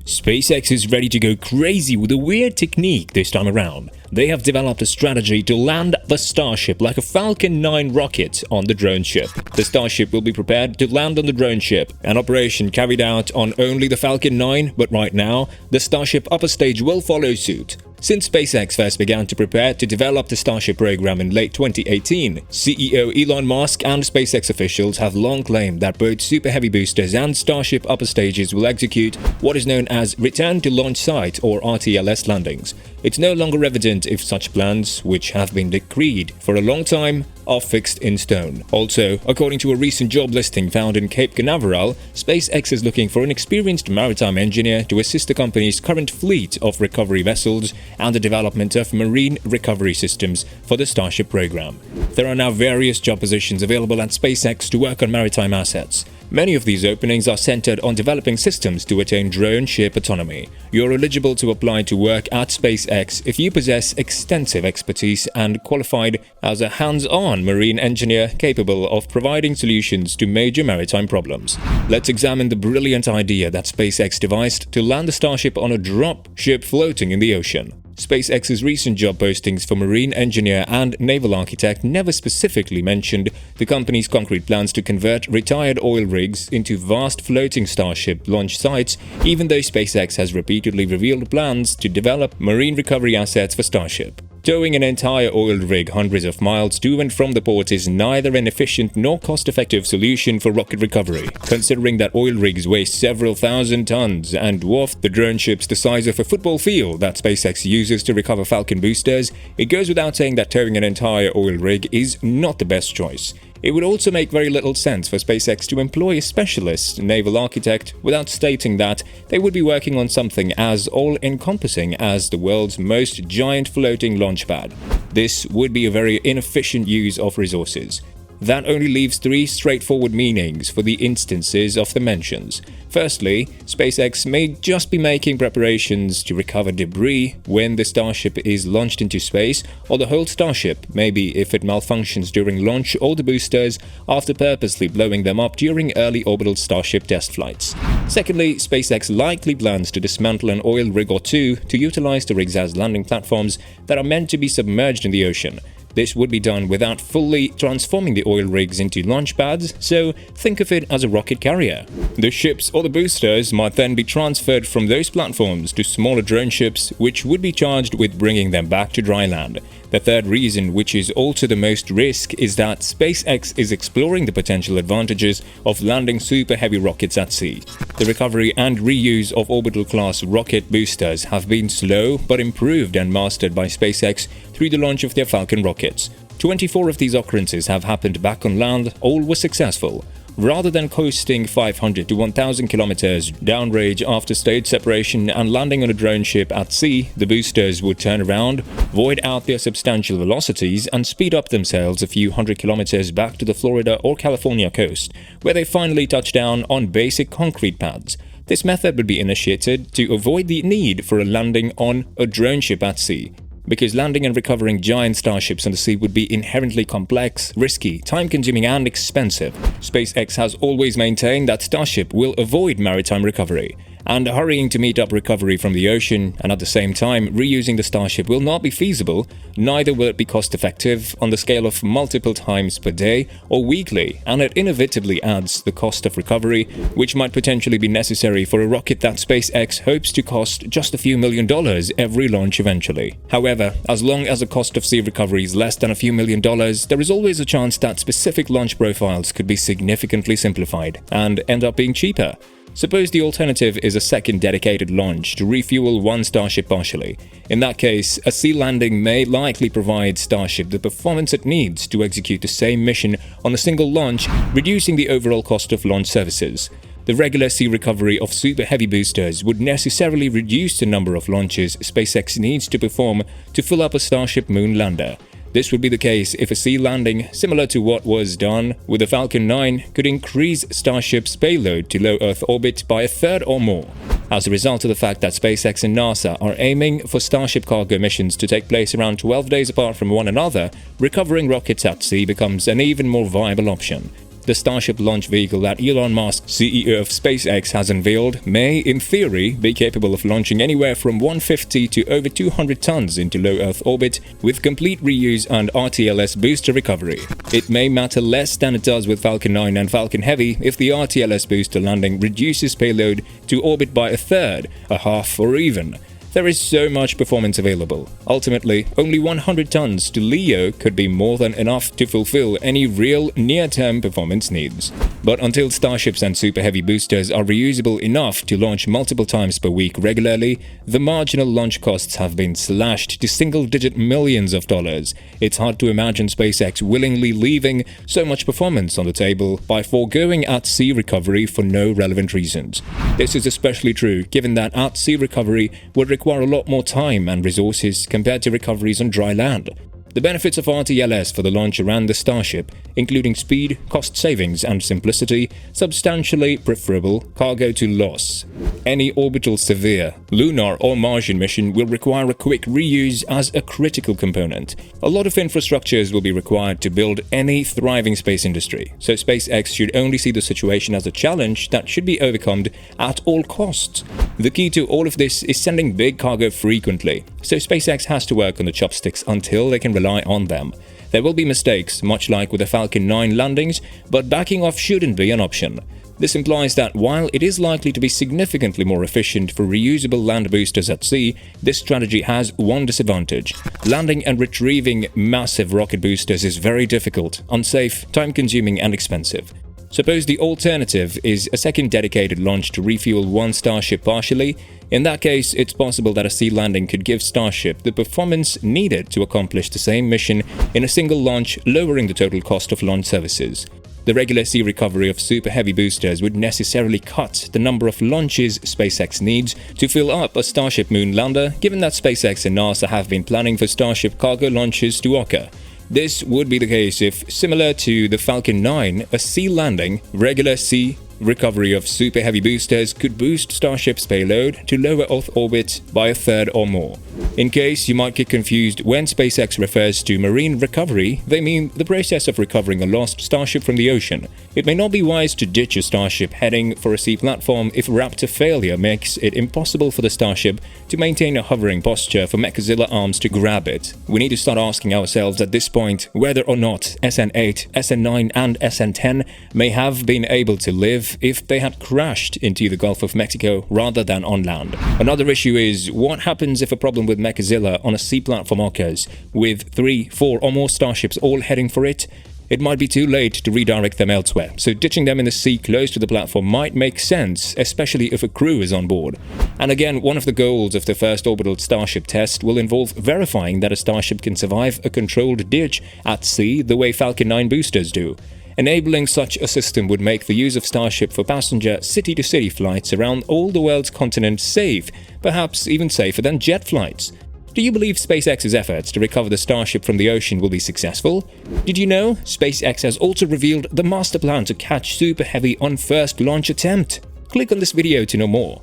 SpaceX is ready to go crazy with a weird technique this time around. They have developed a strategy to land the Starship like a Falcon 9 rocket on the Droneship. The Starship will be prepared to land on the Droneship, an operation carried out on only the Falcon 9, but right now, the Starship upper stage will follow suit. Since SpaceX first began to prepare to develop the Starship program in late 2018, CEO Elon Musk and SpaceX officials have long claimed that both Super Heavy boosters and Starship upper stages will execute what is known as Return to Launch Site or RTLS landings. It's no longer evident if such plans, which have been decreed for a long time, are fixed in stone. Also, according to a recent job listing found in Cape Canaveral, SpaceX is looking for an experienced maritime engineer to assist the company's current fleet of recovery vessels and the development of marine recovery systems for the Starship program. There are now various job positions available at SpaceX to work on maritime assets. Many of these openings are centered on developing systems to attain drone ship autonomy. You're eligible to apply to work at SpaceX if you possess extensive expertise and qualified as a hands-on marine engineer capable of providing solutions to major maritime problems. Let's examine the brilliant idea that SpaceX devised to land the Starship on a drop ship floating in the ocean. SpaceX's recent job postings for marine engineer and naval architect never specifically mentioned the company's concrete plans to convert retired oil rigs into vast floating Starship launch sites, even though SpaceX has repeatedly revealed plans to develop marine recovery assets for Starship. Towing an entire oil rig hundreds of miles to and from the port is neither an efficient nor cost-effective solution for rocket recovery. Considering that oil rigs weigh several thousand tons and dwarf the drone ships the size of a football field that SpaceX uses to recover Falcon boosters, it goes without saying that towing an entire oil rig is not the best choice. It would also make very little sense for SpaceX to employ a specialist naval architect without stating that they would be working on something as all-encompassing as the world's most giant floating launch pad. This would be a very inefficient use of resources. That only leaves three straightforward meanings for the instances of the mentions. Firstly, SpaceX may just be making preparations to recover debris when the Starship is launched into space, or the whole Starship, maybe if it malfunctions during launch or the boosters after purposely blowing them up during early orbital Starship test flights. Secondly, SpaceX likely plans to dismantle an oil rig or two to utilize the rigs as landing platforms that are meant to be submerged in the ocean. This would be done without fully transforming the oil rigs into launch pads, so think of it as a rocket carrier. The ships or the boosters might then be transferred from those platforms to smaller drone ships, which would be charged with bringing them back to dry land. The third reason, which is also the most risk, is that SpaceX is exploring the potential advantages of landing super heavy rockets at sea. The recovery and reuse of orbital-class rocket boosters have been slow but improved and mastered by SpaceX through the launch of their Falcon rockets. 24 of these occurrences have happened back on land, all were successful. Rather than coasting 500 to 1,000 kilometers downrange after stage separation and landing on a drone ship at sea, the boosters would turn around, void out their substantial velocities, and speed up themselves a few hundred kilometers back to the Florida or California coast, where they finally touch down on basic concrete pads. This method would be initiated to avoid the need for a landing on a drone ship at sea, because landing and recovering giant starships on the sea would be inherently complex, risky, time-consuming and expensive. SpaceX has always maintained that Starship will avoid maritime recovery, and hurrying to meet up recovery from the ocean and at the same time reusing the Starship will not be feasible, neither will it be cost-effective on the scale of multiple times per day or weekly, and it inevitably adds the cost of recovery, which might potentially be necessary for a rocket that SpaceX hopes to cost just a few $1,000,000 every launch eventually. However, as long as the cost of sea recovery is less than a few $1,000,000, there is always a chance that specific launch profiles could be significantly simplified and end up being cheaper. Suppose the alternative is a second dedicated launch to refuel one Starship partially. In that case, a sea landing may likely provide Starship the performance it needs to execute the same mission on a single launch, reducing the overall cost of launch services. The regular sea recovery of super heavy boosters would necessarily reduce the number of launches SpaceX needs to perform to fill up a Starship moon lander. This would be the case if a sea landing, similar to what was done with the Falcon 9, could increase Starship's payload to low Earth orbit by a third or more. As a result of the fact that SpaceX and NASA are aiming for Starship cargo missions to take place around 12 days apart from one another, recovering rockets at sea becomes an even more viable option. The Starship launch vehicle that Elon Musk, CEO of SpaceX, has unveiled may, in theory, be capable of launching anywhere from 150 to over 200 tons into low Earth orbit with complete reuse and RTLS booster recovery. It may matter less than it does with Falcon 9 and Falcon Heavy if the RTLS booster landing reduces payload to orbit by a third, a half, or even. There is so much performance available. Ultimately, only 100 tons to LEO could be more than enough to fulfill any real near-term performance needs. But until Starships and Super Heavy boosters are reusable enough to launch multiple times per week regularly, the marginal launch costs have been slashed to single-digit millions of dollars. It's hard to imagine SpaceX willingly leaving so much performance on the table by foregoing at-sea recovery for no relevant reasons. This is especially true given that at-sea recovery would require a lot more time and resources compared to recoveries on dry land. The benefits of RTLS for the launch around the Starship, including speed, cost savings, and simplicity, substantially preferable cargo to loss. Any orbital severe, lunar or Martian mission will require a quick reuse as a critical component. A lot of infrastructures will be required to build any thriving space industry, so SpaceX should only see the situation as a challenge that should be overcome at all costs. The key to all of this is sending big cargo frequently, so SpaceX has to work on the chopsticks until they can rely on them. There will be mistakes, much like with the Falcon 9 landings, but backing off shouldn't be an option. This implies that while it is likely to be significantly more efficient for reusable land boosters at sea, this strategy has one disadvantage. Landing and retrieving massive rocket boosters is very difficult, unsafe, time-consuming, and expensive. Suppose the alternative is a second dedicated launch to refuel one Starship partially. In that case, it's possible that a sea landing could give Starship the performance needed to accomplish the same mission in a single launch, lowering the total cost of launch services. The regular sea recovery of Super Heavy boosters would necessarily cut the number of launches SpaceX needs to fill up a Starship moon lander, given that SpaceX and NASA have been planning for Starship cargo launches to occur. This would be the case if, similar to the Falcon 9, a sea landing, regular sea recovery of Super Heavy boosters could boost Starship's payload to lower Earth orbit by a third or more. In case you might get confused, when SpaceX refers to marine recovery, they mean the process of recovering a lost Starship from the ocean. It may not be wise to ditch a Starship heading for a sea platform if Raptor failure makes it impossible for the Starship to maintain a hovering posture for Mechazilla arms to grab it. We need to start asking ourselves at this point whether or not SN8, SN9, and SN10 may have been able to live if they had crashed into the Gulf of Mexico rather than on land. Another issue is what happens if a problem with Mechazilla on a sea platform occurs, with 3, 4, or more Starships all heading for it? It might be too late to redirect them elsewhere, so ditching them in the sea close to the platform might make sense, especially if a crew is on board. And again, one of the goals of the first orbital Starship test will involve verifying that a Starship can survive a controlled ditch at sea the way Falcon 9 boosters do. Enabling such a system would make the use of Starship for passenger city-to-city flights around all the world's continents safe, perhaps even safer than jet flights. Do you believe SpaceX's efforts to recover the Starship from the ocean will be successful? Did you know SpaceX has also revealed the master plan to catch Super Heavy on first launch attempt? Click on this video to know more.